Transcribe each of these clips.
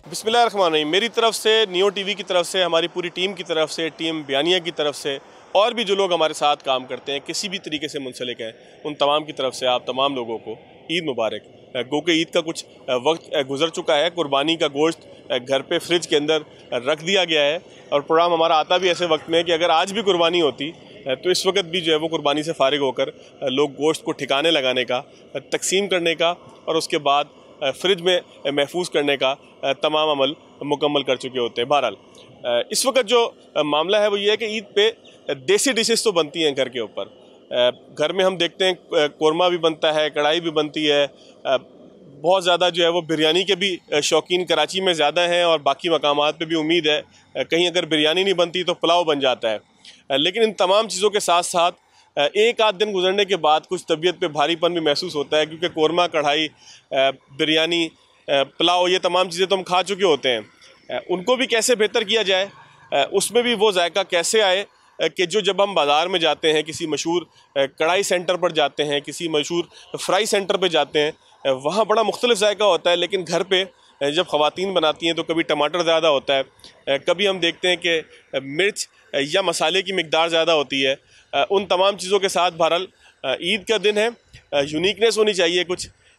बिस्मिल्लाहिर्रहमानिर्रहीम। मेरी तरफ से, नियो टीवी की तरफ से, हमारी पूरी टीम की तरफ से, टीम बयानिया की तरफ से और भी जो लोग हमारे साथ काम करते हैं, किसी भी तरीके से मुंसलिक हैं, उन तमाम की तरफ से आप तमाम लोगों को ईद मुबारक। गो के ईद का कुछ वक्त गुजर चुका है। कुर्बानी का गोश्त घर पे फ्रिज के अंदर रख दिया गया है और प्रोग्राम हमारा आता भी ऐसे वक्त में है कि अगर आज भी कुर्बानी होती तो इस वक्त भी जो है वो कुर्बानी से फारिग होकर लोग गोश्त को ठिकाने लगाने का, तकसीम करने का और उसके बाद फ्रिज में महफूज करने का तमाम अमल मुकम्मल कर चुके होते हैं। बहरहाल इस वक्त जो मामला है वो ये है कि ईद पे देसी डिशेस तो बनती हैं घर के ऊपर। घर में हम देखते हैं कोरमा भी बनता है, कढ़ाई भी बनती है। बहुत ज़्यादा जो है वो बिरयानी के भी शौकीन कराची में ज़्यादा हैं और बाकी मकामात पे भी उम्मीद है कहीं अगर बिरयानी नहीं बनती तो पुलाव बन जाता है। लेकिन इन तमाम चीज़ों के साथ साथ एक आध दिन गुजरने के बाद कुछ तबीयत पे भारीपन भी महसूस होता है, क्योंकि कोरमा, कढ़ाई, बिरयानी, पुलाव, ये तमाम चीज़ें तो हम खा चुके होते हैं। उनको भी कैसे बेहतर किया जाए, उसमें भी वो जायका कैसे आए कि जो जब हम बाज़ार में जाते हैं, किसी मशहूर कढ़ाई सेंटर पर जाते हैं, किसी मशहूर फ्राई सेंटर पर जाते हैं, वहाँ बड़ा मुख्तलिफ जायका होता है। लेकिन घर पे जब ख़वातीन बनाती हैं तो कभी टमाटर ज़्यादा होता है, कभी हम देखते हैं कि मिर्च या मसाले की मिकदार ज़्यादा होती है। उन तमाम चीज़ों के साथ बहरहाल ईद का दिन है, यूनिकनेस होनी चाहिए,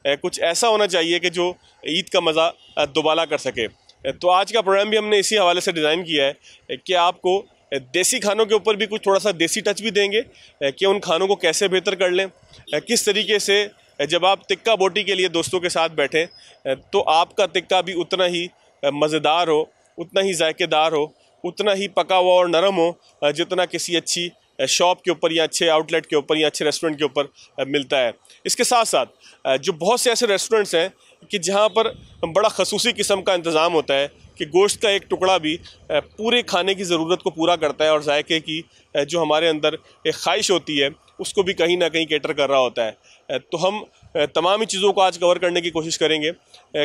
कुछ ऐसा होना चाहिए कि जो ईद का मज़ा दोबारा कर सके। तो आज का प्रोग्राम भी हमने इसी हवाले से डिज़ाइन किया है कि आपको देसी खानों के ऊपर भी कुछ थोड़ा सा देसी टच भी देंगे कि उन खानों को कैसे बेहतर कर लें, किस तरीके से जब आप टिक्का बोटी के लिए दोस्तों के साथ बैठें तो आपका टिक्का भी उतना ही मज़ेदार हो, उतना ही जायकेदार हो, उतना ही पका हुआ और नरम हो जितना किसी अच्छी शॉप के ऊपर या अच्छे आउटलेट के ऊपर या अच्छे रेस्टोरेंट के ऊपर मिलता है। इसके साथ साथ जो बहुत से ऐसे रेस्टोरेंट्स हैं कि जहाँ पर बड़ा खसूसी किस्म का इंतज़ाम होता है कि गोश्त का एक टुकड़ा भी पूरे खाने की ज़रूरत को पूरा करता है और जायके की जो हमारे अंदर एक ख्वाहिश होती है उसको भी कहीं ना कहीं कैटर कर रहा होता है। तो हम तमाम ही चीज़ों को आज कवर करने की कोशिश करेंगे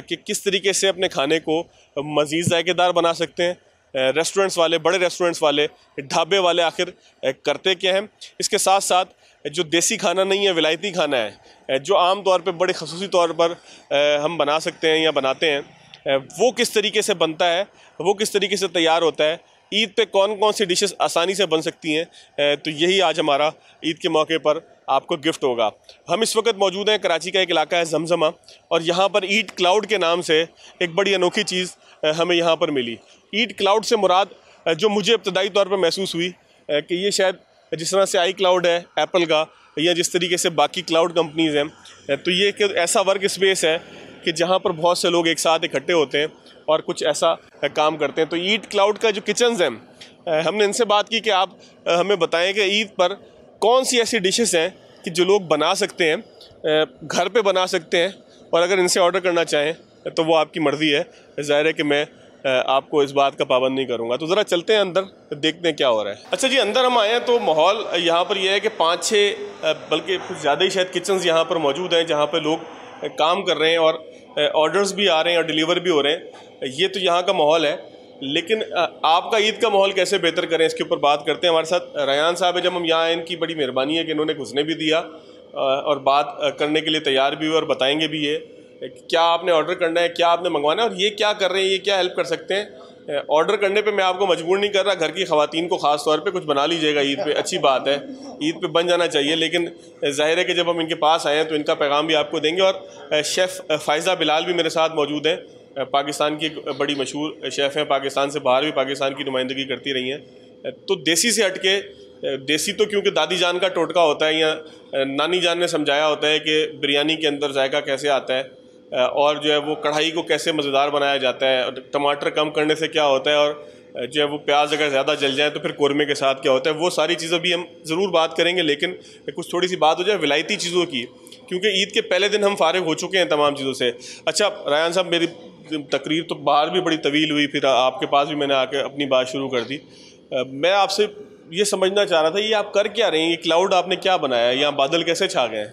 कि किस तरीके से अपने खाने को मज़ीद जायकेदार बना सकते हैं। रेस्टोरेंट्स वाले, बड़े रेस्टोरेंट्स वाले, ढाबे वाले आखिर करते क्या हैं। इसके साथ साथ जो देसी खाना नहीं है, विलायती खाना है, जो आम तौर पे बड़े खसूसी तौर पर हम बना सकते हैं या बनाते हैं, वो किस तरीके से बनता है, वो किस तरीके से तैयार होता है, ईद पे कौन कौन सी डिशेस आसानी से बन सकती हैं। तो यही आज हमारा ईद के मौके पर आपको गिफ्ट होगा। हम इस वक्त मौजूद हैं, कराची का एक इलाका है जमजमा, और यहाँ पर ईद क्लाउड के नाम से एक बड़ी अनोखी चीज़ हमें यहाँ पर मिली। ईद क्लाउड से मुराद जो मुझे इब्तदाई तौर पर महसूस हुई कि ये शायद जिस तरह से आई क्लाउड है एप्पल का या जिस तरीके से बाकी क्लाउड कंपनीज़ हैं, तो ये एक ऐसा वर्क स्पेस है कि जहाँ पर बहुत से लोग एक साथ इकट्ठे होते हैं और कुछ ऐसा काम करते हैं। तो ईद क्लाउड का जो किचन्स हैं, हमने इनसे बात की कि आप हमें बताएं कि ईद पर कौन सी ऐसी डिशेस हैं कि जो लोग बना सकते हैं, घर पे बना सकते हैं, और अगर इनसे ऑर्डर करना चाहें तो वो आपकी मर्ज़ी है। ज़ाहिर है कि मैं आपको इस बात का पाबंद नहीं करूँगा। तो ज़रा चलते हैं अंदर, देखते हैं क्या हो रहा है। अच्छा जी, अंदर हम आए हैं तो माहौल यहाँ पर यह है कि 5-6 बल्कि कुछ ज़्यादा ही शायद किचन्स यहाँ पर मौजूद हैं जहाँ पर लोग काम कर रहे हैं और ऑर्डर्स भी आ रहे हैं और डिलीवर भी हो रहे हैं। ये तो यहाँ का माहौल है, लेकिन आपका ईद का माहौल कैसे बेहतर करें इसके ऊपर बात करते हैं। हमारे साथ रयान साहब है। जब हम यहाँ आए, इनकी बड़ी मेहरबानी है कि इन्होंने घुसने भी दिया और बात करने के लिए तैयार भी हुए और बताएंगे भी ये क्या आपने ऑर्डर करना है, क्या आपने मंगवाना है और ये क्या कर रहे हैं, ये क्या हेल्प कर सकते हैं। ऑर्डर करने पे मैं आपको मजबूर नहीं कर रहा, घर की ख़वातीन को ख़ास तौर पे कुछ बना लीजिएगा ईद पे, अच्छी बात है, ईद पे बन जाना चाहिए। लेकिन ज़ाहिर है कि जब हम इनके पास आए हैं तो इनका पैगाम भी आपको देंगे। और शेफ़ फ़ायज़ा बिलाल भी मेरे साथ मौजूद हैं, पाकिस्तान की बड़ी मशहूर शेफ़ हैं, पाकिस्तान से बाहर भी पाकिस्तान की नुमाइंदगी करती रही हैं। तो देसी से हट के, देसी तो क्योंकि दादी जान का टोटका होता है या नानी जान ने समझाया होता है कि बिरयानी के अंदर जायका कैसे आता है और जो है वो कढ़ाई को कैसे मज़ेदार बनाया जाता है, और टमाटर कम करने से क्या होता है, और जो है वो प्याज अगर ज़्यादा जल जाए तो फिर कोरमे के साथ क्या होता है, वो सारी चीज़ें भी हम ज़रूर बात करेंगे। लेकिन कुछ थोड़ी सी बात हो जाए विलायती चीज़ों की, क्योंकि ईद के पहले दिन हम फारिग हो चुके हैं तमाम चीज़ों से। अच्छा रयान साहब, मेरी तकरीर तो बाहर भी बड़ी तवील हुई, फिर आपके पास भी मैंने आके अपनी बात शुरू कर दी। मैं आपसे ये समझना चाह रहा था, ये आप कर क्या रहे हैं, ये क्लाउड आपने क्या बनाया है, यहाँ बादल कैसे छा गए हैं?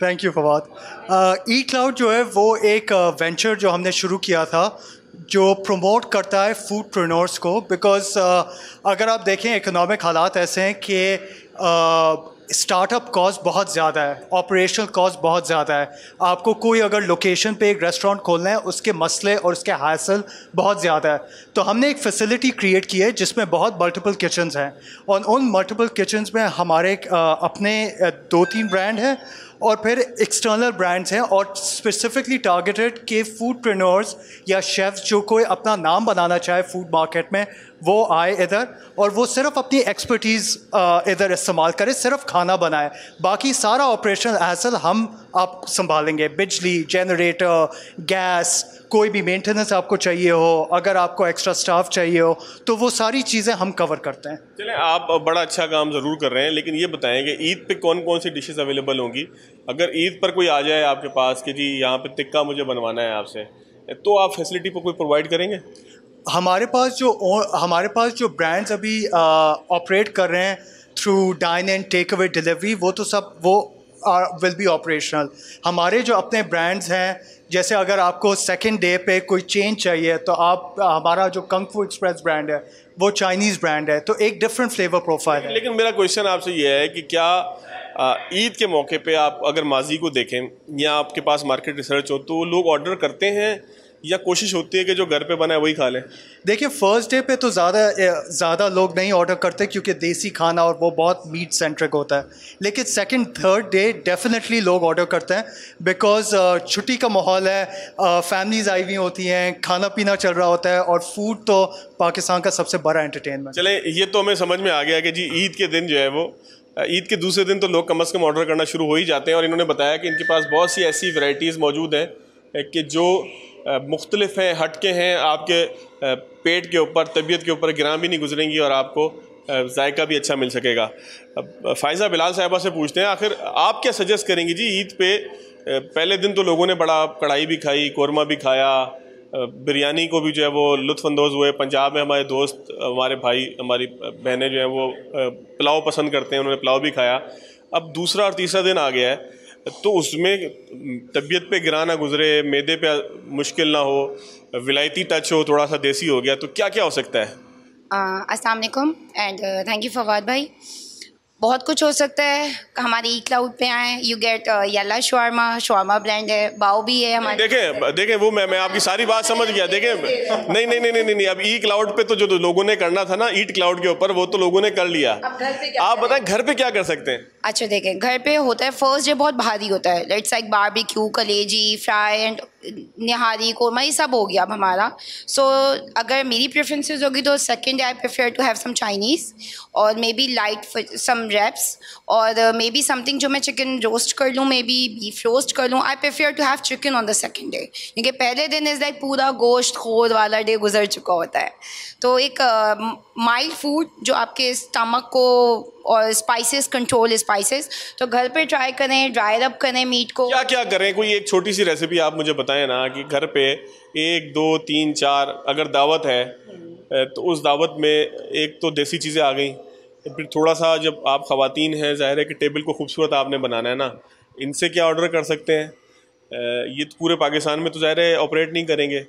Thank you Fawad. E cloud जो है वो एक वेंचर जो हमने शुरू किया था जो प्रमोट करता है फूडप्रेन्योर्स को, बिकॉज अगर आप देखें इकोनॉमिक हालात ऐसे हैं कि स्टार्टअप कॉस्ट बहुत ज़्यादा है, ऑपरेशनल कॉस्ट बहुत ज़्यादा है। आपको कोई अगर लोकेशन पे एक रेस्टोरेंट खोलना है, उसके मसले और उसके हासिल बहुत ज़्यादा है। तो हमने एक फैसिलिटी क्रिएट की है जिसमें बहुत मल्टीपल किचन्स हैं, और उन मल्टीपल किचन्स में हमारे अपने 2-3 ब्रांड हैं और फिर एक्सटर्नल ब्रांड्स हैं, और स्पेसिफिकली टारगेटेड के फूडप्रेन्योर्स या शेफ्स जो कोई अपना नाम बनाना चाहे फूड मार्केट में, वो आए इधर और वो सिर्फ अपनी एक्सपर्टीज़ इधर इस्तेमाल करें, सिर्फ खाना बनाए। बाकी सारा ऑपरेशनल हैसल हम आप संभालेंगे, बिजली, जनरेटर, गैस, कोई भी मेंटेनेंस आपको चाहिए हो, अगर आपको एक्स्ट्रा स्टाफ चाहिए हो, तो वो सारी चीज़ें हम कवर करते हैं। चलें, आप बड़ा अच्छा काम ज़रूर कर रहे हैं, लेकिन ये बताएं कि ईद पे कौन कौन सी डिशेस अवेलेबल होंगी? अगर ईद पर कोई आ जाए आपके पास कि जी यहाँ पे टिक्का मुझे बनवाना है आपसे, तो आप फैसिलिटी पर कोई प्रोवाइड करेंगे? हमारे पास जो ब्रांड्स अभी ऑपरेट कर रहे हैं through dine and take away delivery, वो तो सब वो विल बी ऑपरेशनल। हमारे जो अपने ब्रांड्स हैं, जैसे अगर आपको सेकंड डे पे कोई चेंज चाहिए तो आप हमारा जो कंग फू एक्सप्रेस ब्रांड है वो चाइनीज़ ब्रांड है, तो एक डिफरेंट फ्लेवर प्रोफाइल है। लेकिन मेरा क्वेश्चन आपसे ये है कि क्या ईद के मौके पे आप अगर माजी को देखें या आपके पास मार्केट रिसर्च हो, तो लोग ऑर्डर करते हैं या कोशिश होती है कि जो घर पे बना है वही खा लें? देखिए, फर्स्ट डे पे तो ज़्यादा लोग नहीं ऑर्डर करते क्योंकि देसी खाना और वो बहुत मीट सेंट्रिक होता है, लेकिन सेकंड थर्ड डे डेफिनेटली लोग ऑर्डर करते हैं, बिकॉज छुट्टी का माहौल है, फैमिलीज आई हुई होती हैं, खाना पीना चल रहा होता है, और फूड तो पाकिस्तान का सबसे बड़ा एंटरटेनमेंट। चले, ये तो हमें समझ में आ गया कि जी ईद के दिन जो है वो ईद के दूसरे दिन तो लोग कम अज़ कम ऑर्डर करना शुरू हो ही जाते हैं, और इन्होंने बताया कि इनके पास बहुत सी ऐसी वैरायटीज़ मौजूद हैं कि जो मुख्तलिफ हैं, हटके हैं, आपके पेट के ऊपर, तबीयत के ऊपर गिरां भी नहीं गुजरेंगी और आपको जायका भी अच्छा मिल सकेगा। फ़ायज़ा बिलाल साहिबा से पूछते हैं, आखिर आप क्या सजेस्ट करेंगी जी ईद पे? पहले दिन तो लोगों ने बड़ा कढ़ाई भी खाई, कौरमा भी खाया, बिरयानी को भी जो है वो लुत्फ़अंदोज़ हुए। पंजाब में हमारे दोस्त, हमारे भाई, हमारी बहनें जो हैं वो पुलाव पसंद करते हैं, उन्होंने पुलाव भी खाया। अब दूसरा और तीसरा दिन आ गया है, तो उसमें तबीयत पे गिरा ना गुजरे, मैदे पे मुश्किल ना हो, विलायती टच हो, थोड़ा सा देसी हो गया, तो क्या क्या हो सकता है? अस्सलाम वालेकुम एंड थैंक यू फवाद भाई। बहुत कुछ हो सकता है। हमारे ई क्लाउड पे आए, यू गेट येला शवारमा ब्रांड है, बाओ भी है हमारे। देखें वो मैं आपकी सारी बात समझ गया। देखें, नहीं, अब ई क्लाउड पे तो जो लोगों ने करना था ना ईट क्लाउड के ऊपर, वो तो लोगों ने कर लिया। अब घर पे क्या आप बताएं घर पे क्या कर सकते हैं? अच्छा देखें, घर पे होता है फर्स्ट डे बहुत भारी होता है, लेट्स लाइक बारबेक्यू, कलेजी, फ्राई एंड निहारी, कोरमा, ये सब हो गया अब हमारा। सो अगर मेरी प्रेफरेंसेस होगी तो second day I prefer to have some Chinese और maybe light some wraps, और मे बी समथिंग जो मैं चिकन रोस्ट कर लूँ, मे बी बीफ रोस्ट कर लूँ। I prefer to have chicken on the second day, क्योंकि पहले दिन इज़ लाइक पूरा गोश्त खोर वाला डे गुजर चुका होता है। तो एक माइल्ड फूड जो आपके स्टमक को, और स्पाइसेस, कंट्रोल स्पाइसेस, तो घर पे ट्राई करें, ड्राई रब करें मीट को। क्या क्या करें? कोई एक छोटी सी रेसिपी आप मुझे बताएं ना, कि घर पे 1, 2, 3, 4 अगर दावत है तो उस दावत में एक तो देसी चीज़ें आ गई, फिर थोड़ा सा जब आप ख़वातीन हैं, ज़ाहिर है कि टेबल को खूबसूरत आपने बनाना है ना, इनसे क्या ऑर्डर कर सकते हैं? ये तो पूरे पाकिस्तान में तो ज़ाहिर है ऑपरेट नहीं करेंगे,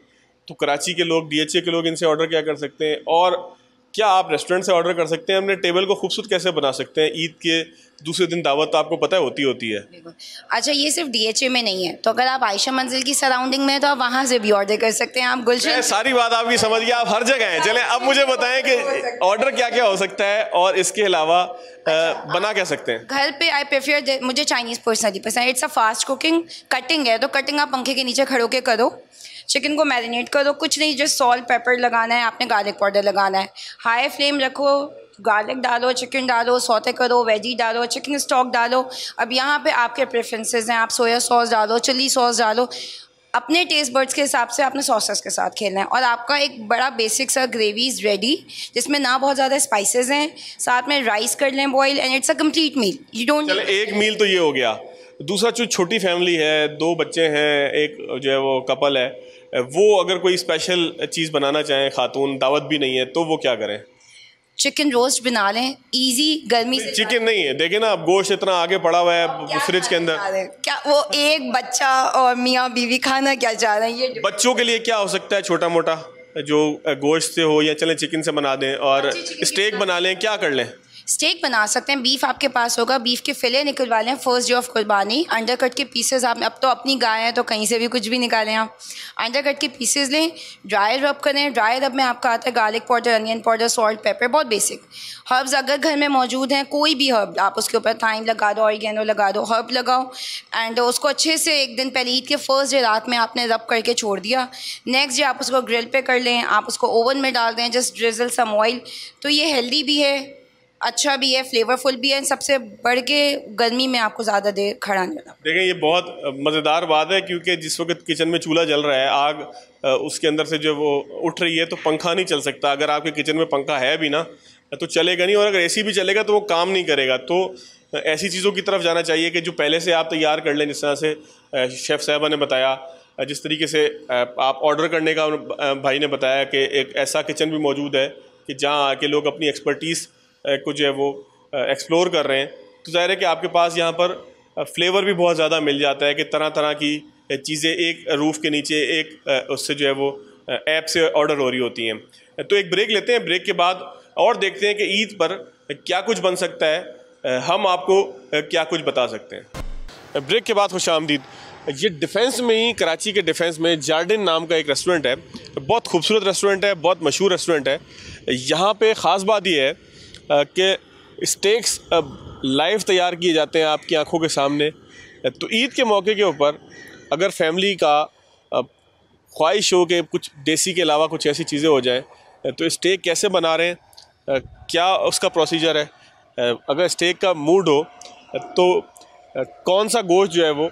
तो कराची के लोग, DHA के लोग इनसे ऑर्डर क्या कर सकते हैं? और क्या आप रेस्टोरेंट से ऑर्डर कर सकते हैं? अपने टेबल को खूबसूरत कैसे बना सकते हैं? ईद के दूसरे दिन दावत तो आपको पता है होती है। अच्छा, ये सिर्फ DHA में नहीं है, तो अगर आप आयशा मंजिल की सराउंडिंग में है तो आप वहाँ से भी ऑर्डर कर सकते हैं। आप गुलशन, सारी बात आपकी समझ गया, आप हर जगह हैं। चलें, अब मुझे बताएं कि ऑर्डर क्या क्या हो सकता है और इसके अलावा बना क्या सकते हैं? घर पे आई प्रेफर, मुझे चाइनीज़ पर्सनली पसंद है। It's a fast cooking. Cutting है तो कटिंग आप पंखे के नीचे खड़ो के करो, चिकन को मैरिनेट करो, कुछ नहीं, जस्ट सॉल्ट पेपर लगाना है, आपने गार्लिक पाउडर लगाना है, हाई फ्लेम रखो, गार्लिक डालो, चिकन डालो, सौते करो, वेजी डालो, चिकन स्टॉक डालो। अब यहाँ पे आपके प्रेफरेंसेस हैं, आप सोया सॉस डालो, चिली सॉस डालो, अपने टेस्ट बर्ड्स के हिसाब से आपने सॉसेस के साथ खेलना है, और आपका एक बड़ा बेसिक सा ग्रेवी इज़ रेडी, जिसमें ना बहुत ज़्यादा स्पाइसेस हैं, साथ में राइस कर लें boil, and it's a complete meal. You don't, एक मील तो ये हो गया। दूसरा, जो छोटी फैमिली है, 2 बच्चे हैं, एक जो है वो कपल है, वो अगर कोई स्पेशल चीज़ बनाना चाहें, खातून, दावत भी नहीं है, तो वो क्या करें? चिकन रोस्ट बना लें, इजी, गर्मी से। चिकन नहीं है, देखें ना, अब गोश्त इतना आगे पड़ा हुआ है फ्रिज के अंदर। क्या वो एक बच्चा और मियाँ बीवी खाना क्या चाह रहे हैं? ये बच्चों के लिए क्या हो सकता है छोटा मोटा, जो गोश्त से हो, या चलें चिकन से बना दें और स्टेक बना लें, क्या कर लें? स्टेक बना सकते हैं। बीफ आपके पास होगा, बीफ के फिले निकलवा लें फर्स्ट डे ऑफ कुर्बानी। अंडर कट के पीसेस आप, अब तो अपनी गाय है तो कहीं से भी कुछ भी निकालें आप। अंडर कट के पीसेस लें, ड्राई रब करें। ड्राई रब में आपका आता है garlic powder, onion powder, salt, paper, बहुत बेसिक। हर्ब्स अगर घर में मौजूद हैं, कोई भी हर्ब आप उसके ऊपर थाइम लगा दो, ऑरिगेनो लगा दो, हर्ब लगाओ एंड उसको अच्छे से एक दिन पहले ईद के फर्स्ट डे रात में आपने रब करके छोड़ दिया। नेक्स्ट डे आप उसको ग्रिल पे कर लें, आप उसको ओवन में डाल दें, जस्ट ड्रिजल सम ऑयल। तो ये हेल्दी भी है, अच्छा भी है, फ्लेवरफुल भी है, सबसे बढ़ के गर्मी में आपको ज़्यादा देर खड़ा नहीं रहना। देखें, ये बहुत मज़ेदार बात है क्योंकि जिस वक्त किचन में चूल्हा जल रहा है, आग उसके अंदर से जो वो उठ रही है, तो पंखा नहीं चल सकता। अगर आपके किचन में पंखा है भी ना तो चलेगा नहीं, और अगर एसी भी चलेगा तो वो काम नहीं करेगा। तो ऐसी चीज़ों की तरफ जाना चाहिए कि जो पहले से आप तैयार कर लें, जिस तरह से शेफ़ साहबा ने बताया, जिस तरीके से आप ऑर्डर करने का भाई ने बताया कि एक ऐसा किचन भी मौजूद है कि जहाँ आके लोग अपनी एक्सपर्टीज़ को जो है वो एक्सप्लोर कर रहे हैं। तो ज़ाहिर है कि आपके पास यहाँ पर फ्लेवर भी बहुत ज़्यादा मिल जाता है कि तरह तरह की चीज़ें एक रूफ़ के नीचे एक उससे जो है वो ऐप से ऑर्डर हो रही होती हैं। तो एक ब्रेक लेते हैं, ब्रेक के बाद और देखते हैं कि ईद पर क्या कुछ बन सकता है, हम आपको क्या कुछ बता सकते हैं। ब्रेक के बाद खुशामदीद। ये डिफेंस में ही, कराची के डिफेंस में जार्डिन नाम का एक रेस्टोरेंट है। बहुत खूबसूरत रेस्टोरेंट है, बहुत मशहूर रेस्टोरेंट है। यहाँ पे ख़ास बात ये है कि स्टेक्स लाइव तैयार किए जाते हैं आपकी आंखों के सामने। तो ईद के मौके के ऊपर अगर फैमिली का ख्वाहिश हो कि कुछ देसी के अलावा कुछ ऐसी चीज़ें हो जाए, तो स्टेक कैसे बना रहे हैं, क्या उसका प्रोसीजर है, अगर स्टेक का मूड हो तो कौन सा गोश्त जो है वो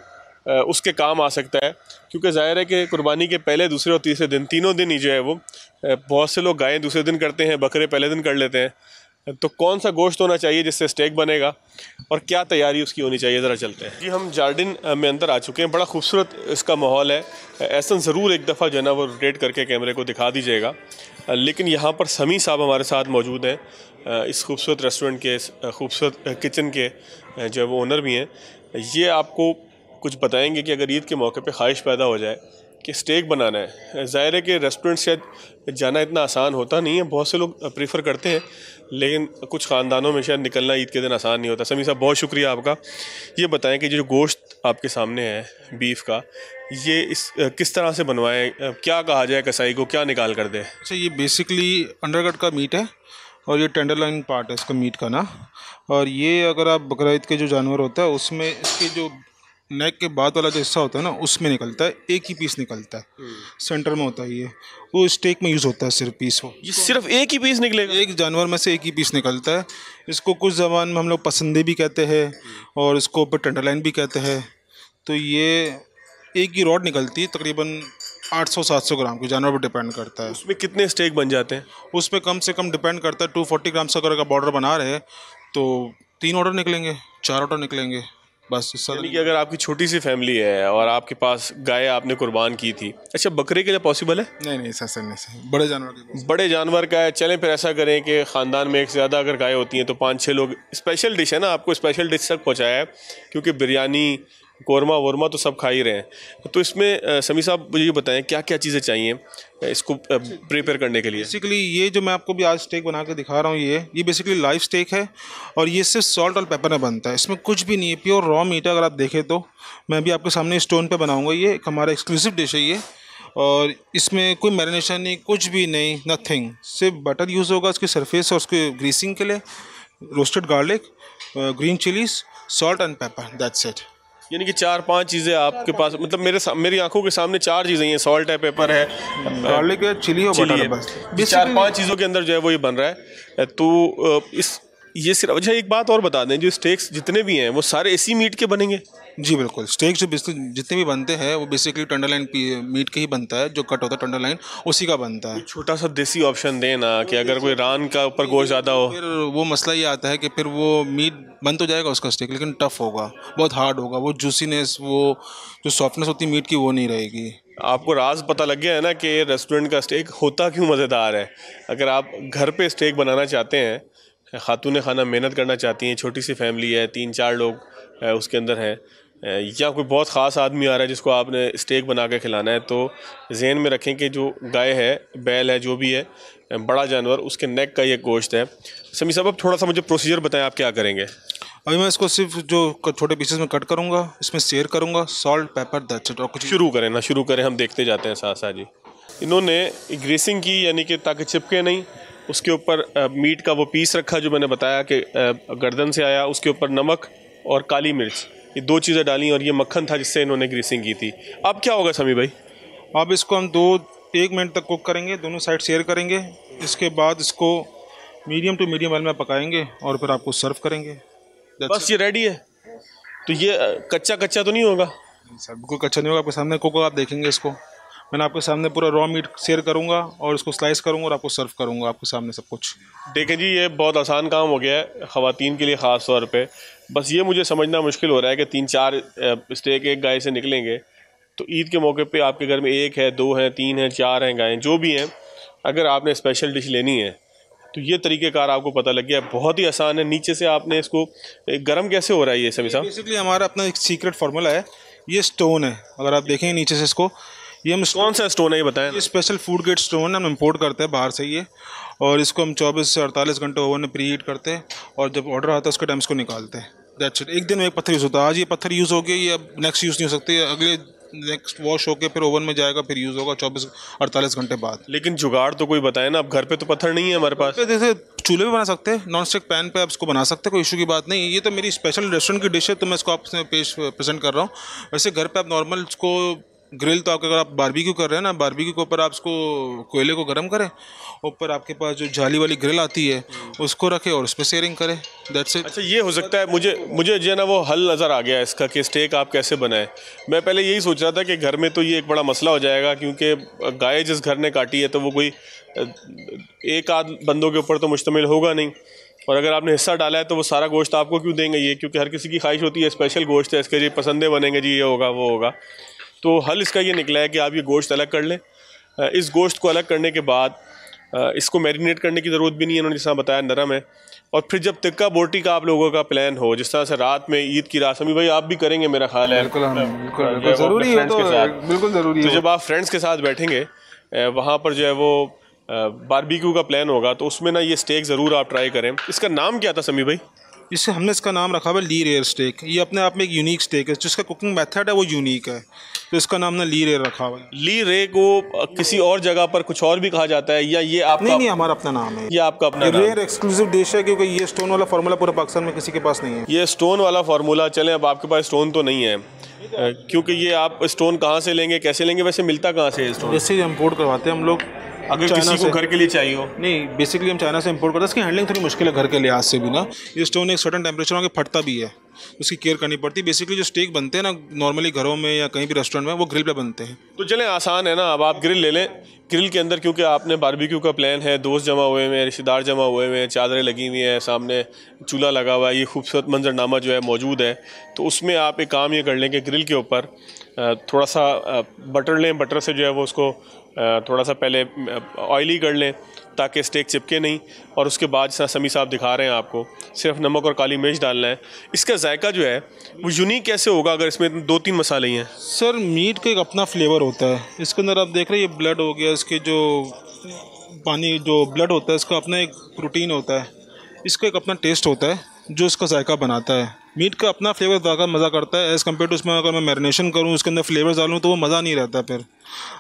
उसके काम आ सकता है। क्योंकि ज़ाहिर है कि कुर्बानी के पहले, दूसरे और तीसरे दिन, तीनों दिन ही जो है वो बहुत से लोग गायें दूसरे दिन करते हैं, बकरे पहले दिन कर लेते हैं। तो कौन सा गोश्त होना चाहिए जिससे स्टेक बनेगा और क्या तैयारी उसकी होनी चाहिए, ज़रा चलते हैं जी। हम जार्डिन में अंदर आ चुके हैं, बड़ा खूबसूरत इसका माहौल है। ऐसा ज़रूर एक दफ़ा जो है ना वो रोटेट करके कैमरे को दिखा दीजिएगा। लेकिन यहाँ पर समी साहब हमारे साथ मौजूद हैं, इस खूबसूरत रेस्टोरेंट के, इस खूबसूरत किचन के जो है वो ओनर भी हैं। ये आपको कुछ बताएंगे कि अगर ईद के मौके पे ख्वाहिश पैदा हो जाए कि स्टेक बनाना है। ज़ाहिर है कि रेस्टोरेंट से जाना इतना आसान होता नहीं है, बहुत से लोग प्रीफर करते हैं, लेकिन कुछ ख़ानदानों में शायद निकलना ईद के दिन आसान नहीं होता। समी साहब, बहुत शुक्रिया आपका। ये बताएं कि जो गोश्त आपके सामने है बीफ का, ये किस तरह से बनवाएं, क्या कहा जाए कसाई को, क्या निकाल कर दे? अच्छा, ये बेसिकली अंडरकट का मीट है और ये टेंडरलाइन पार्ट है इसका मीट का ना। और ये अगर आप बकरा ईद के जो जानवर होता है उसमें इसके जो नेक के बाद वाला जो हिस्सा होता है ना, उसमें निकलता है, एक ही पीस निकलता है, सेंटर में होता है ये, वो स्टेक में यूज़ होता है सिर्फ पीस। हो ये सिर्फ एक ही पीस निकलेगा? एक जानवर में से एक ही पीस निकलता है। इसको कुछ ज़बान में हम लोग पसंदे भी कहते हैं और इसको ऊपर टेंडरलाइन भी कहते हैं। तो ये एक ही रॉड निकलती है, तकरीबन 800-700 ग्राम के जानवर पर डिपेंड करता है। उसमें कितने स्टेक बन जाते हैं? उस पर कम से कम डिपेंड करता है, 240 ग्राम से अगर का बॉर्डर बना रहे हैं तो 3 ऑर्डर निकलेंगे, 4 ऑर्डर निकलेंगे बस। यानी कि अगर आपकी छोटी सी फैमिली है और आपके पास गाय आपने कुर्बान की थी, अच्छा बकरे के लिए पॉसिबल है? नहीं सर, नहीं सर, बड़े जानवर के। बड़े जानवर का है, चलें फिर ऐसा करें कि ख़ानदान में एक से ज़्यादा अगर गाय होती हैं तो 5-6 लोग, स्पेशल डिश है ना, आपको स्पेशल डिश तक पहुँचाया है, क्योंकि बिरयानी, कौरमा वरमा तो सब खा ही रहे हैं। तो इसमें समी साहब मुझे ये बताएं क्या क्या चीज़ें चाहिए इसको प्रिपेयर करने के लिए? बेसिकली ये जो मैं आपको भी आज स्टेक बना के दिखा रहा हूँ, ये बेसिकली लाइव स्टेक है और ये सिर्फ सॉल्ट और पेपर में बनता है, इसमें कुछ भी नहीं है, प्योर रॉ मीट है। अगर आप देखें तो मैं भी आपके सामने स्टोन पे बनाऊँगा, ये एक हमारा एक्सक्लूसिव डिश है ये, और इसमें कोई मैरिनेशन नहीं, कुछ भी नहीं, नथिंग, सिर्फ बटर यूज़ होगा उसकी सरफेस और उसके ग्रीसिंग के लिए, roasted garlic, green chillies, salt and paper, that's it. यानी कि 4-5 चीज़ें आपके पास, मतलब मेरी आंखों के सामने 4 चीज़ें हैं, सॉल्ट है, पेपर है, गार्लिक है, चिली और बटर है, बस 4-5 चीज़ों के अंदर जो है वो ये बन रहा है। तो ये सिर्फ, अच्छा एक बात और बता दें, जो स्टेक्स जितने भी हैं वो सारे इसी मीट के बनेंगे? जी बिल्कुल, स्टेक जो जितने भी बनते हैं वो बेसिकली टेंडरलाइन मीट के ही बनता है, जो कट होता है टेंडरलाइन उसी का बनता है। छोटा सा देसी ऑप्शन दें ना, कि अगर कोई रान का ऊपर गोश्त ज़्यादा हो, फिर वो मसला ये आता है कि फिर वो मीट बन तो जाएगा उसका स्टेक, लेकिन टफ होगा, बहुत हार्ड होगा, वो जूसीनेस, वो जो सॉफ्टनेस होती है मीट की वो नहीं रहेगी। आपको राज पता लग गया है ना कि रेस्टोरेंट का स्टेक होता क्यों मज़ेदार है। अगर आप घर पे स्टेक बनाना चाहते हैं, खातून खाना मेहनत करना चाहती हैं, छोटी सी फैमिली है, 3-4 लोग उसके अंदर हैं, या कोई बहुत ख़ास आदमी आ रहा है जिसको आपने स्टेक बना के खिलाना है, तो जहन में रखें कि जो गाय है, बैल है, जो भी है बड़ा जानवर, उसके नेक का ये गोश्त है। समी साहब, अब थोड़ा सा मुझे प्रोसीजर बताएं, आप क्या करेंगे? अभी मैं इसको सिर्फ जो छोटे पीसेस में कट करूँगा, इसमें शेयर करूँगा, सॉल्ट, पेपर, दैट्स इट। और कुछ शुरू करें, हम देखते जाते हैं साथ साथ जी। इन्होंने ग्रेसिंग की, यानी कि ताकि चिपके नहीं। उसके ऊपर मीट का वो पीस रखा जो मैंने बताया कि गर्दन से आया, उसके ऊपर नमक और काली मिर्च, ये 2 चीज़ें डाली, और ये मक्खन था जिससे इन्होंने ग्रीसिंग की थी। अब क्या होगा समी भाई? अब इसको हम 2-1 मिनट तक कुक करेंगे, दोनों साइड शेयर करेंगे। इसके बाद इसको मीडियम टू मीडियम ऑयल में पकाएंगे और फिर आपको सर्व करेंगे। बस ये रेडी है? तो ये कच्चा कच्चा तो नहीं होगा? सर बिल्कुल कच्चा नहीं होगा, आपके सामने कुक आप देखेंगे इसको। मैंने आपके सामने पूरा रॉ मीट शेयर करूँगा और उसको स्लाइस करूँगा और आपको सर्व करूँगा आपके सामने सब कुछ। देखें जी, ये बहुत आसान काम हो गया है ख़वातीन के लिए ख़ास तौर पे। बस ये मुझे समझना मुश्किल हो रहा है कि 3-4 स्टेक एक गाय से निकलेंगे, तो ईद के मौके पे आपके घर में 1 है, 2 हैं, 3 हैं, 4 हैं गायें, जो भी हैं, अगर आपने स्पेशल डिश लेनी है तो ये तरीक़ेकार आपको पता लग गया। बहुत ही आसान है। नीचे से आपने इसको गर्म कैसे हो रहा है ये सभी साहब? बेसिकली हमारा अपना एक सीक्रेट फार्मूला है। ये स्टोन है, अगर आप देखेंगे नीचे से इसको, ये हम कौन सा स्टोन है ये बताएं? ये स्पेशल फूड ग्रेड स्टोन है, हम इंपोर्ट करते हैं बाहर से ये, और इसको हम 24 से 48 घंटे ओवन में प्री हीट करते हैं और जब ऑर्डर आता है उसके टाइम इसको निकालते हैं। That's it. एक दिन में एक पत्थर यूज़ होता है। आज ये पत्थर यूज़ हो गया, ये अब नेक्स्ट यूज़ नहीं हो सकती, अगले नेक्स्ट वॉश होकर फिर ओवन में जाएगा, फिर यूज़ होगा 24-48 घंटे बाद। लेकिन जुगाड़ तो कोई बताए ना, अब घर पे तो पत्थर नहीं है हमारे पास। जैसे चूल्हे पे बना सकते हैं, नॉन स्टिक पैन पे आप इसको बना सकते हैं, कोई इशू की बात नहीं। ये तो मेरी स्पेशल रेस्टोरेंट की डिश है, तो मैं इसको आपसे प्रेजेंट कर रहा हूँ। वैसे घर पे आप नॉर्मल इसको ग्रिल, तो अगर आप बारबेक्यू कर रहे हैं ना, बारबेक्यू के ऊपर आप इसको कोयले को गर्म करें, ऊपर आपके पास जो जाली वाली ग्रिल आती है उसको रखें और उस पर शेयरिंग करें। That's it. अच्छा, ये हो सकता है। मुझे जो है ना वो हल नज़र आ गया इसका कि स्टेक आप कैसे बनाएं। मैं पहले यही सोच रहा था कि घर में तो ये एक बड़ा मसला हो जाएगा, क्योंकि गाय जिस घर ने काटी है तो वो कोई एक आध बंदों के ऊपर तो मुश्तमिल होगा नहीं, और अगर आपने हिस्सा डाला है तो वो सारा गोश्त आपको क्यों देंगे ये? क्योंकि हर किसी की ख्वाहिश होती है स्पेशल गोश्त है, इसके जी पसंदे बनेंगे जी, ये होगा वो होगा। तो हल इसका ये निकला है कि आप ये गोश्त अलग कर लें। इस गोश्त को अलग करने के बाद इसको मैरिनेट करने की ज़रूरत भी नहीं है, उन्होंने जिस बताया नरम है। और फिर जब तिक्का बोटी का आप लोगों का प्लान हो, जिस तरह से रात में ईद की रात, समी भाई आप भी करेंगे मेरा ख्याल है। बिल्कुल ज़रूरी है, तो बिल्कुल ज़रूरी है। तो जब आप फ्रेंड्स के साथ बैठेंगे वहाँ पर जो है वो बारबेक्यू का प्लान होगा, तो उसमें ना ये स्टेक ज़रूर आप ट्राई करें। इसका नाम क्या था समी भाई? इससे हमने इसका नाम रखा हुआ ली रेयर स्टेक। ये अपने आप में एक यूनिक स्टेक है, जिसका कुकिंग मेथड है वो यूनिक है, तो इसका नाम ना ली रेयर रखा हुआ है। ली रे को किसी और जगह पर कुछ और भी कहा जाता है, या ये आपका? नहीं, हमारा अपना नाम है। ये आपका अपना रेयर एक्सक्लूसिव डिश है, क्योंकि ये स्टोन वाला फार्मूला पूरा पाकिस्तान में किसी के पास नहीं है। ये स्टोन वाला फार्मूला, चलें अब आपके पास स्टोन तो नहीं है, क्योंकि ये आप स्टोन कहाँ से लेंगे, कैसे लेंगे, वैसे मिलता कहाँ से है स्टोन? जैसे इम्पोर्ट करवाते हैं हम लोग, अगर किसी को घर के लिए चाहिए हो। नहीं, बेसिकली हम चाइना से इंपोर्ट करते हैं। इसकी हैंडलिंग थोड़ी मुश्किल है घर के लिहाज से भी ना। ये स्टोन एक सर्टेन टेम्परेचर में फटता भी है, उसकी केयर करनी पड़ती है। बेसिकली जो स्टेक बनते हैं ना नॉर्मली घरों में या कहीं भी रेस्टोरेंट में, वो ग्रिल पे बनते हैं। तो चलें आसान है ना, अब आप ग्रिल ले लें। ग्रिल के अंदर क्योंकि आपने बारबेक्यू का प्लान है, दोस्त जमा हुए हैं, रिश्तेदार जमा हुए हैं, चादरें लगी हुई हैं, सामने चूल्हा लगा हुआ है, ये खूबसूरत मंजरनामा जो है मौजूद है, तो उसमें आप एक काम ये कर लें कि ग्रिल के ऊपर थोड़ा सा बटर लें। बटर से जो है वो उसको थोड़ा सा पहले ऑयली कर लें ताकि स्टेक चिपके नहीं, और उसके बाद जैसा समी साहब दिखा रहे हैं आपको, सिर्फ नमक और काली मिर्च डालना है। इसका जायका जो है वो यूनिक कैसे होगा अगर इसमें 2-3 मसाले ही हैं? सर मीट का एक अपना फ्लेवर होता है। इसके अंदर आप देख रहे हैं ये ब्लड हो गया, इसके जो पानी जो ब्लड होता है इसका अपना एक प्रोटीन होता है, इसका एक अपना टेस्ट होता है जो इसका जायका बनाता है। मीट का अपना फ्लेवर ज़्यादा मज़ा करता है एज़ कम्पेयर टू उसमें अगर मैं मैरिनेशन करूँ, उसके अंदर फ्लेवर डालूँ तो वो मज़ा नहीं रहता। फिर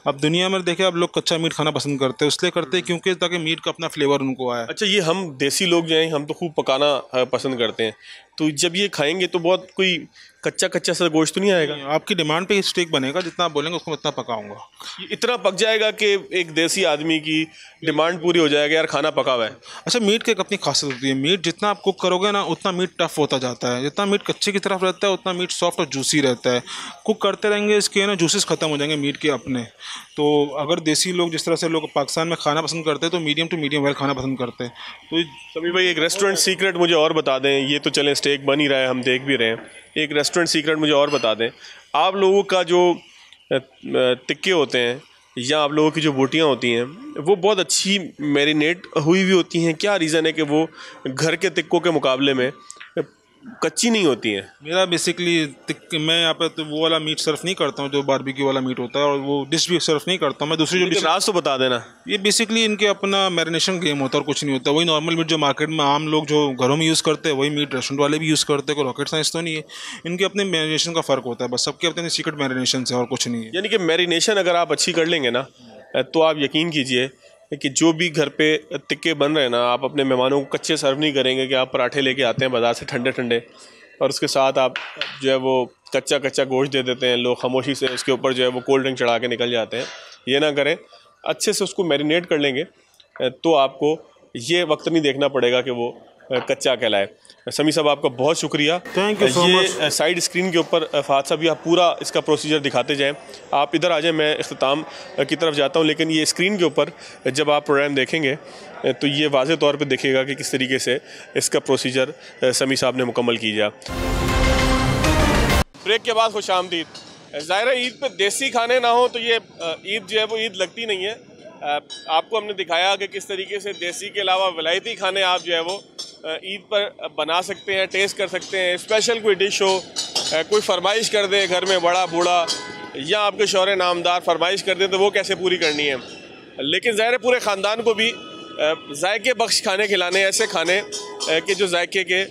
अब दुनिया में देखें, अब लोग कच्चा मीट खाना पसंद करते हैं, इसलिए करते हैं क्योंकि ताकि मीट का अपना फ्लेवर उनको आए। अच्छा, ये हम देसी लोग जो हैं हम तो खूब पकाना पसंद करते हैं, तो जब ये खाएंगे तो बहुत कोई कच्चा कच्चा सा गोश्त तो नहीं आएगा? आपकी डिमांड पे स्टेक बनेगा, जितना आप बोलेंगे उसको उतना पकाऊंगा। ये इतना पक जाएगा कि एक देसी आदमी की डिमांड पूरी हो जाएगी, यार खाना पका हुआ है। अच्छा, मीट की एक अपनी खासियत होती है, मीट जितना आप कुक करोगे ना उतना मीट टफ होता जाता है। जितना मीट कच्चे की तरफ रहता है उतना मीट सॉफ्ट और जूसी रहता है। कुक करते रहेंगे इसके ना जूसेस ख़त्म हो जाएंगे मीट के अपने। तो अगर देसी लोग जिस तरह से लोग पाकिस्तान में खाना पसंद करते हैं तो मीडियम टू मीडियम वेल खाना पसंद करते हैं। तो समी भाई एक रेस्टोरेंट सीक्रेट मुझे और बता दें। ये तो चलें स्टेक बन ही रहा है, हम देख भी रहे हैं, एक रेस्टोरेंट सीक्रेट मुझे और बता दें। आप लोगों का जो टिक्के होते हैं या आप लोगों की जो बोटियाँ होती हैं वो बहुत अच्छी मैरिनेट हुई हुई होती हैं, क्या रीज़न है कि वो घर के टिक्कों के मुकाबले में कच्ची नहीं होती हैं। मेरा बेसिकली मैं यहाँ पे तो वो वाला मीट सर्व नहीं करता हूँ जो बारबेक्यू वाला मीट होता है, और वो डिश भी सर्व नहीं करता हूँ मैं। दूसरी जो डिश राज तो बता देना। ये बेसिकली इनके अपना मैरिनेशन गेम होता है और कुछ नहीं होता। वही नॉर्मल मीट जो मार्केट में आम लोग जो घरों में यूज़ करते हैं वही मीट रेस्टोरेंट वाले भी यूज़ करते हैं। कोई रॉकेट साइंस तो नहीं है, इनके अपने मैरिनेशन का फ़र्क होता है बस, सबके अपने सीक्रेट मैरिनेशन है और कुछ नहीं है। यानी कि मैरिनेशन अगर आप अच्छी कर लेंगे ना तो आप यकीन कीजिए कि जो भी घर पे टिक्के बन रहे हैं ना, आप अपने मेहमानों को कच्चे सर्व नहीं करेंगे कि आप पराठे लेके आते हैं बाज़ार से ठंडे ठंडे और उसके साथ आप जो है वो कच्चा गोश्त दे देते हैं, लोग खामोशी से उसके ऊपर जो है वो कोल्ड ड्रिंक चढ़ा के निकल जाते हैं। ये ना करें, अच्छे से उसको मैरिनेट कर लेंगे तो आपको ये वक्त नहीं देखना पड़ेगा कि वो कच्चा कहलाए। समी साहब आपका बहुत शुक्रिया। Thank you so much. ये साइड स्क्रीन के ऊपर फहद साहब आप पूरा इसका प्रोसीजर दिखाते जाएं। आप इधर आ जाएं, मैं इख्तिताम की तरफ जाता हूं, लेकिन ये स्क्रीन के ऊपर जब आप प्रोग्राम देखेंगे तो ये वाज़े तौर पे दिखेगा कि किस तरीके से इसका प्रोसीजर समी साहब ने मुकम्मल किया। ब्रेक के बाद खुशामदीद। ज़ाहिर ईद पे देसी खाने ना हो तो ये ईद जो है वो ईद लगती नहीं है। आपको हमने दिखाया कि किस तरीके से देसी के अलावा विलायती खाने आप जो है वो ईद पर बना सकते हैं, टेस्ट कर सकते हैं। स्पेशल कोई डिश हो, कोई फरमाइश कर दे घर में बड़ा बूढ़ा या आपके शौहर नामदार फरमाइश कर दे तो वो कैसे पूरी करनी है। लेकिन ज़ाहिर पूरे ख़ानदान को भी जायके बख्श खाने खिलाने, ऐसे खाने कि जो जायके के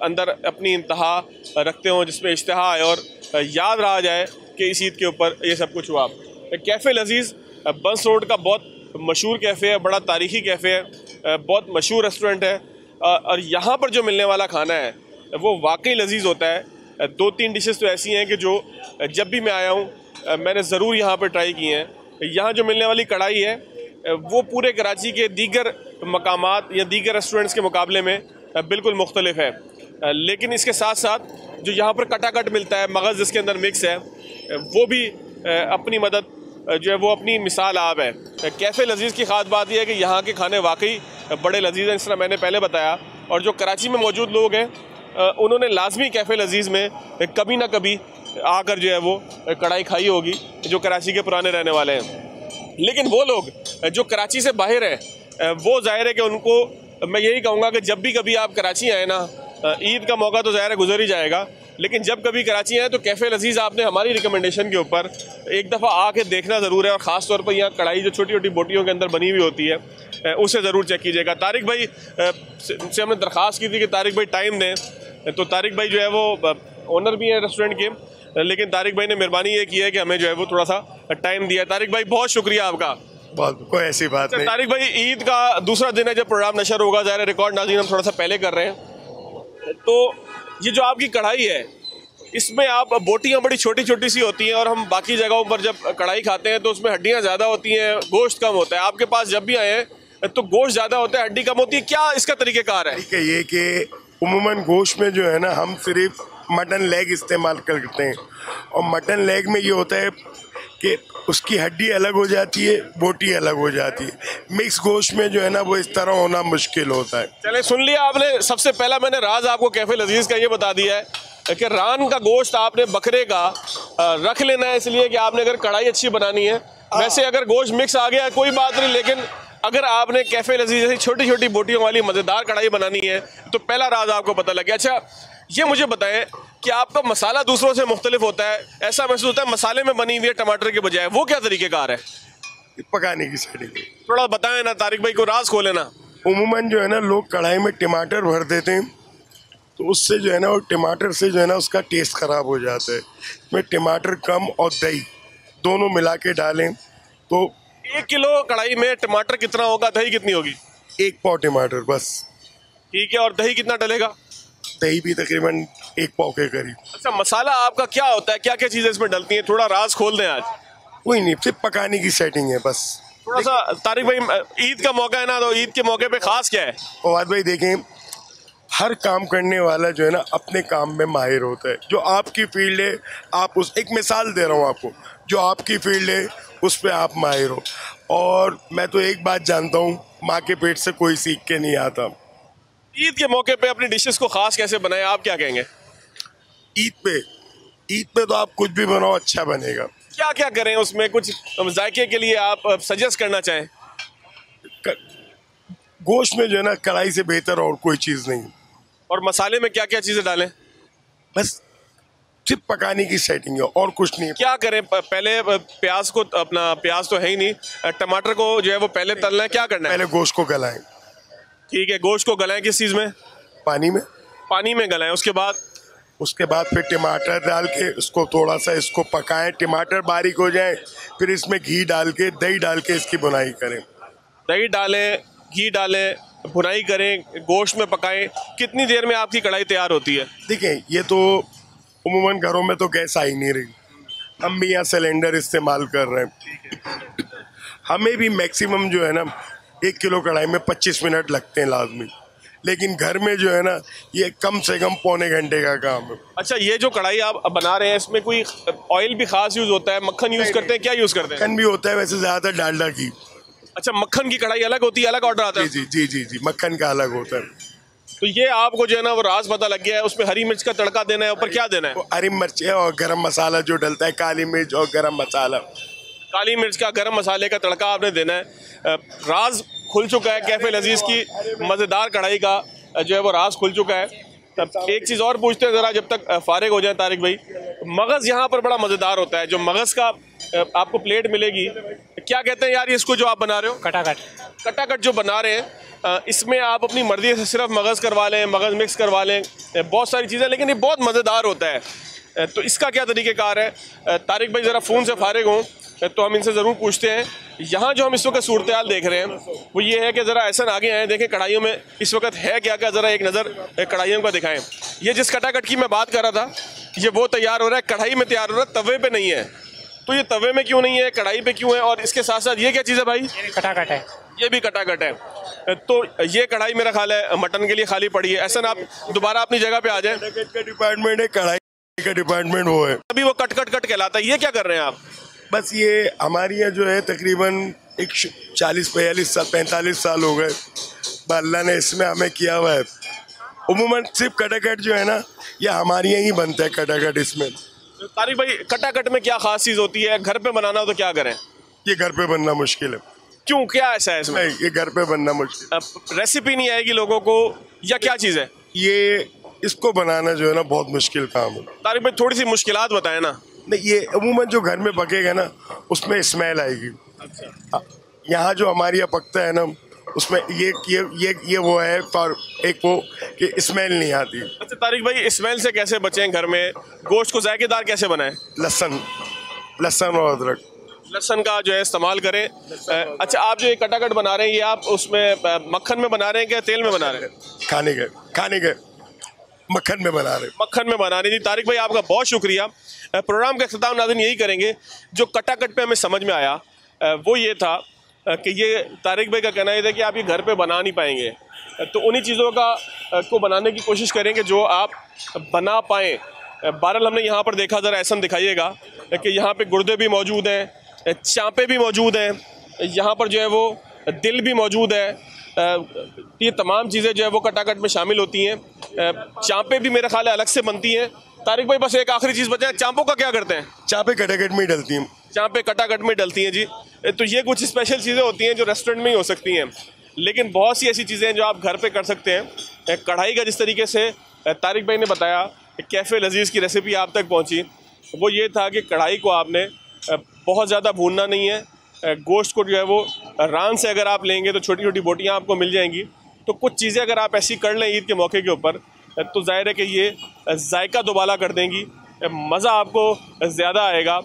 अंदर अपनी इंतहा रखते हों, जिसमें इश्तहा आए और याद रहा जाए कि इस ईद के ऊपर ये सब कुछ हुआ। कैफ़े लजीज़ बंस रोड का बहुत मशहूर कैफ़े है, बड़ा तारीख़ी कैफ़े है, बहुत मशहूर रेस्टोरेंट है और यहाँ पर जो मिलने वाला खाना है वो वाकई लजीज़ होता है। 2-3 डिशेस तो ऐसी हैं कि जो जब भी मैं आया हूँ मैंने ज़रूर यहाँ पर ट्राई की हैं। यहाँ जो मिलने वाली कढ़ाई है वो पूरे कराची के दीगर मकामात या दीगर रेस्टोरेंट्स के मुकाबले में बिल्कुल मुख्तलिफ है। लेकिन इसके साथ साथ जो यहाँ पर कटाकट मिलता है, मगज़ जिसके अंदर मिक्स है, वो भी अपनी मदद जो है वो अपनी मिसाल आब है। कैफ़े लजीज़ की ख़ास बात यह है कि यहाँ के खाने वाकई बड़े लजीज़ हैं, इस तरह मैंने पहले बताया। और जो कराची में मौजूद लोग हैं उन्होंने लाजमी कैफ़े लजीज़ में कभी ना कभी आकर जो है वो कढ़ाई खाई होगी, जो कराची के पुराने रहने वाले हैं। लेकिन वो लोग जो कराची से बाहर हैं वो ज़ाहिर है कि उनको मैं यही कहूँगा कि जब भी कभी आप कराची आए ना, ईद का मौका तो ज़ाहिर है गुजर ही जाएगा, लेकिन जब कभी कराची आए तो कैफ़े लजीज़ आपने हमारी रिकमेंडेशन के ऊपर एक दफ़ा आके देखना ज़रूर है। और ख़ास तौर पर यहाँ कढ़ाई जो छोटी छोटी बोटियों के अंदर बनी हुई होती है उसे ज़रूर चेक कीजिएगा। तारिक भाई से हमने दरख्वास्त की थी कि तारिक भाई टाइम दें, तो तारिक भाई जो है वो ओनर भी हैं रेस्टोरेंट के, लेकिन तारिक भाई ने मेहरबानी ये की है कि हमें जो है वो थोड़ा सा टाइम दिया। तारिक भाई बहुत शुक्रिया आपका। बहुत कोई ऐसी बात नहीं। तारिक भाई ईद का दूसरा दिन है जब प्रोग्राम नशर होगा, ज़ाहिर रिकॉर्ड नाज़रीन हम थोड़ा सा पहले कर रहे हैं। तो ये जो आपकी कढ़ाई है इसमें आप बोटियाँ बड़ी छोटी छोटी सी होती हैं और हम बाकी जगहों पर जब कढ़ाई खाते हैं तो उसमें हड्डियाँ ज़्यादा होती हैं, गोश्त कम होता है। आपके पास जब भी आए हैं तो गोश्त ज़्यादा होता है, हड्डी कम होती है, क्या इसका तरीक़ेकार है? ये कि उम्मूमन गोश्त में जो है ना हम सिर्फ मटन लेग इस्तेमाल करते हैं और मटन लेग में ये होता है कि उसकी हड्डी अलग हो जाती है, बोटी अलग हो जाती है। मिक्स गोश्त में जो है ना वो इस तरह होना मुश्किल होता है। चले सुन लिया आपने। सबसे पहला मैंने राज आपको कैफ़े लजीज़ का ये बता दिया है कि रान का गोश्त आपने बकरे का रख लेना है, इसलिए कि आपने अगर कढ़ाई अच्छी बनानी है। वैसे अगर गोश्त मिक्स आ गया कोई बात नहीं, लेकिन अगर आपने कैफ़े लजीज़ जैसी छोटी छोटी बोटियों वाली मज़ेदार कढ़ाई बनानी है तो पहला राज आपको पता लग गया। अच्छा ये मुझे बताएं कि आपका मसाला दूसरों से मुख्तलिफ होता है, ऐसा महसूस होता है मसाले में बनी हुई है टमाटर के बजाय, वो क्या तरीक़ेकार है पकाने की सेटिंग? थोड़ा बताएं ना, तारिक भाई को राज खोले ना। उम्मूमन जो है ना लोग कढ़ाई में टमाटर भर देते हैं तो उससे जो है ना वो टमाटर से जो है ना उसका टेस्ट ख़राब हो जाता है। इसमें टमाटर कम और दही दोनों मिला के डालें तो 1 किलो कढ़ाई में टमाटर कितना होगा, दही कितनी होगी? 1 पाव टमाटर बस। ठीक है, और दही कितना डलेगा? दही भी तकरीबन 1 पाव के करीब। अच्छा मसाला आपका क्या होता है, क्या क्या चीज़ें इसमें डलती हैं, थोड़ा राज खोल दें आज। कोई नहीं, सिर्फ पकाने की सेटिंग है बस। थोड़ा सा तारिक भाई ईद का मौका है ना, तो ईद के मौके पे खास क्या है? फवाद भाई देखें, हर काम करने वाला जो है ना अपने काम में माहिर होता है। जो आपकी फील्ड है आप उस, एक मिसाल दे रहा हूँ आपको, जो आपकी फील्ड है उस पर आप माहिर हो। और मैं तो एक बात जानता हूँ, माँ के पेट से कोई सीख के नहीं आता। ईद के मौके पे अपनी डिशेस को खास कैसे बनाएं, आप क्या कहेंगे? ईद पे तो आप कुछ भी बनाओ अच्छा बनेगा। क्या क्या करें उसमें, कुछ जायके के लिए आप सजेस्ट करना चाहें? गोश्त में जो है ना कढ़ाई से बेहतर और कोई चीज़ नहीं। और मसाले में क्या क्या चीज़ें डालें? बस सिर्फ पकाने की सेटिंग है और कुछ नहीं। क्या करें? पहले प्याज को, अपना प्याज तो है ही नहीं, टमाटर को जो है वो पहले तलना है, क्या करना है? पहले गोश्त को गलाएं। ठीक है, गोश्त को गलाएं किस चीज़ में? पानी में। पानी में गलाएं। उसके बाद फिर टमाटर डाल के उसको थोड़ा सा इसको पकाएं, टमाटर बारीक हो जाए, फिर इसमें घी डाल के, दही डाल के इसकी बुनाई करें। दही डालें, घी डालें, भुनाई करें, गोश्त में पकाएं। कितनी देर में आपकी कढ़ाई तैयार होती है? देखिए, ये तो उमूमन घरों में तो गैस आ ही नहीं रही, हम भी यहाँ सिलेंडर इस्तेमाल कर रहे हैं। हमें भी मैक्सिमम जो है ना 1 किलो कढ़ाई में 25 मिनट लगते हैं लाजमी, लेकिन घर में जो है ना ये कम से कम पौने घंटे का काम है। अच्छा, ये जो कढ़ाई आप बना रहे हैं इसमें कोई ऑयल भी खास यूज होता है? मक्खन यूज करते हैं? क्या यूज करते हैं? मक्खन भी होता है, वैसे ज्यादातर डालडा की। अच्छा, मक्खन की कढ़ाई अलग होती है, अलग ऑर्डर आता है? जी जी जी जी, मक्खन का अलग होता है। तो ये आपको जो है ना वो राज पता लग गया है। उसमें हरी मिर्च का तड़का देना है, ऊपर क्या देना है? हरी मिर्च है और गरम मसाला जो डलता है, काली मिर्च और गरम मसाला। काली मिर्च का, गरम मसाले का तड़का आपने देना है। राज खुल चुका है कैफे लजीज की मज़ेदार कढ़ाई का, जो है वो राज खुल चुका है। तब एक चीज़ और पूछते हैं ज़रा, जब तक फारिग हो जाए तारिक भाई। मगज़ यहाँ पर बड़ा मज़ेदार होता है, जो मगज़ का आपको प्लेट मिलेगी, क्या कहते हैं यार इसको जो आप बना रहे हो? कटाकट। कटाकट जो बना रहे हैं, इसमें आप अपनी मर्जी से सिर्फ मगज़ करवा लें, मगज़ मिक्स करवा लें, बहुत सारी चीज़ें, लेकिन ये बहुत मज़ेदार होता है। तो इसका क्या तरीक़ेकार है? तारिक भाई ज़रा फ़ोन से फारिग हों तो हम इनसे ज़रूर पूछते हैं। यहाँ जो हम इस वक्त सूरत हाल देख रहे हैं वो ये है कि ज़रा ऐसा आगे आए, देखें कढ़ाइयों में इस वक्त है क्या क्या, ज़रा एक नज़र कढ़ाइयों का दिखाएं। ये जिस कटाकट की मैं बात कर रहा था, ये वो तैयार हो रहा है, कढ़ाई में तैयार हो रहा है, तवे पे नहीं है। तो ये तवे में क्यों नहीं है, कढ़ाई पे क्यों है? और इसके साथ साथ ये क्या चीज़ है भाई? ये कटाकट है। ये भी कटाकट है। तो ये कढ़ाई मेरा ख्याल है मटन के लिए खाली पड़ी है। ऐसा आप दोबारा अपनी जगह पे आ जाए। कटाकट का डिपार्टमेंट है, कढ़ाई का डिपार्टमेंट वो है। अभी वो कट कट कट कहलाता है। ये क्या कर रहे हैं आप? बस ये हमारे यहाँ जो है तकरीबन 45 साल हो गए, अल्लाह ने इसमें हमें किया हुआ है। उमूमन सिर्फ कटाकट जो है ना ये हमारे यहाँ ही बनता है कटाकट। इसमें तारिक भाई, कटाकट में क्या खास चीज़ होती है? घर पे बनाना हो तो क्या करें? ये घर पे बनना मुश्किल है। क्यों, क्या ऐसा है इसमें? नहीं, ये घर पे बनना मुश्किल। रेसिपी नहीं आएगी लोगों को या क्या चीज़ है? ये इसको बनाना जो है ना बहुत मुश्किल काम है। तारिक भाई, थोड़ी सी मुश्किलात बताएं ना। नहीं, ये अमूमन जो घर में पकेगा ना उसमें स्मेल आएगी। यहाँ जो हमारे यहाँ पकता है ना उसमें ये वो है, और एक वो कि स्मेल नहीं आती। अच्छा तारिक भाई, स्मेल से कैसे बचें? घर में गोश्त को जायकेदार कैसे बनाएं? लहसुन और अदरक, लहसुन का जो है इस्तेमाल करें। अच्छा, आप जो ये कटाकट बना रहे हैं ये आप उसमें मक्खन में बना रहे हैं क्या तेल में बना रहे हैं? खाने के मक्खन में बना रहे। मक्खन में बना रही थी। तारिक भाई आपका बहुत शुक्रिया। प्रोग्राम का इख्तिताम नाज़रीन यही करेंगे। जो कटाकट पे हमें समझ में आया वो ये था कि ये तारिक भाई का कहना ये था कि आप ये घर पे बना नहीं पाएंगे, तो उन्हीं चीज़ों को बनाने की कोशिश करेंगे जो आप बना पाएँ। बहरहाल हमने यहाँ पर देखा, ज़रा ऐसा दिखाइएगा कि यहाँ पे गुर्दे भी मौजूद हैं, चाँपे भी मौजूद हैं, यहाँ पर जो है वो दिल भी मौजूद है। ये तमाम चीज़ें जो है वो कटाकट में शामिल होती हैं। चाँपे भी मेरे ख्याल है अलग से बनती हैं। तारिक भाई बस एक आखिरी चीज़ बचा है, चाँपों का क्या करते हैं? चाँपे कटाकट में डलती हैं। चाँपे कटाकट में डलती हैं जी। तो ये कुछ स्पेशल चीज़ें होती हैं जो रेस्टोरेंट में ही हो सकती हैं, लेकिन बहुत सी ऐसी चीज़ें हैं जो आप घर पे कर सकते हैं। कढ़ाई का जिस तरीके से तारिक भाई ने बताया, कैफ़े लजीज़ की रेसिपी आप तक पहुँची, वो ये था कि कढ़ाई को आपने बहुत ज़्यादा भूनना नहीं है। गोश्त को जो है वो रान से अगर आप लेंगे तो छोटी छोटी बोटियाँ आपको मिल जाएंगी। तो कुछ चीज़ें अगर आप ऐसी कर लें ईद के मौके के ऊपर, तो जाहिर है कि ये जायका दोबाला कर देंगी, मज़ा आपको ज़्यादा आएगा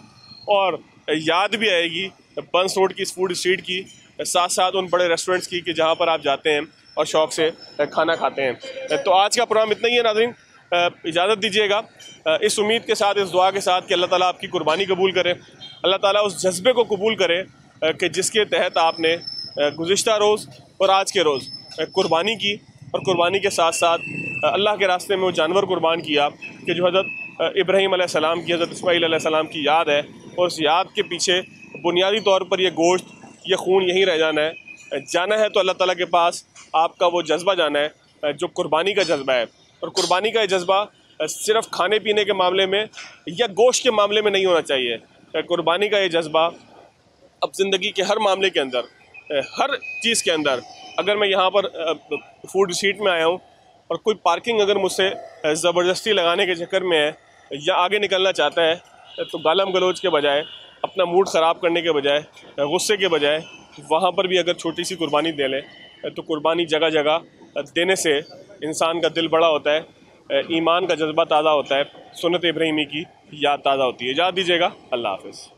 और याद भी आएगी बंस रोड की इस फूड स्ट्रीट की, साथ साथ उन बड़े रेस्टोरेंट्स की कि जहाँ पर आप जाते हैं और शौक़ से खाना खाते हैं। तो आज का प्रोग्राम इतना ही है नाज़रीन, इजाज़त दीजिएगा इस उम्मीद के साथ, इस दुआ के साथ कि अल्लाह ताला आपकी कुर्बानी कबूल करे, अल्लाह ताला उस जज्बे को कबूल करे कि जिसके तहत आपने गुज़िश्ता रोज़ और आज के रोज़ कुर्बानी की, और कुर्बानी के साथ साथ अल्लाह के रास्ते में वो जानवर कुर्बान किया कि जो हज़रत इब्राहीम अलैहिस्सलाम की, हज़रत इस्माईल अलैहिस्सलाम की याद है, और उस याद के पीछे बुनियादी तौर पर ये गोश्त, ये खून यहीं रह जाना है तो अल्लाह ताला के पास आपका वो जज्बा जाना है जो कुर्बानी का जज्बा है। और कुर्बानी का ये जज्बा सिर्फ़ खाने पीने के मामले में या गोश्त के मामले में नहीं होना चाहिए। कुर्बानी का ये जज्बा अब ज़िंदगी के हर मामले के अंदर, हर चीज़ के अंदर, अगर मैं यहाँ पर फूड स्ट्रीट में आया हूँ और कोई पार्किंग अगर मुझसे ज़बरदस्ती लगाने के चक्कर में है या आगे निकलना चाहता है तो गालम गलोच के बजाय, अपना मूड ख़राब करने के बजाय, गुस्से के बजाय वहाँ पर भी अगर छोटी सी कुर्बानी दे लें तो कुर्बानी जगह जगह देने से इंसान का दिल बड़ा होता है, ईमान का जज्बा ताज़ा होता है, सुन्नत इब्राहिमी की याद ताज़ा होती है। इजाज़त दीजिएगा, अल्लाह हाफ़िज़।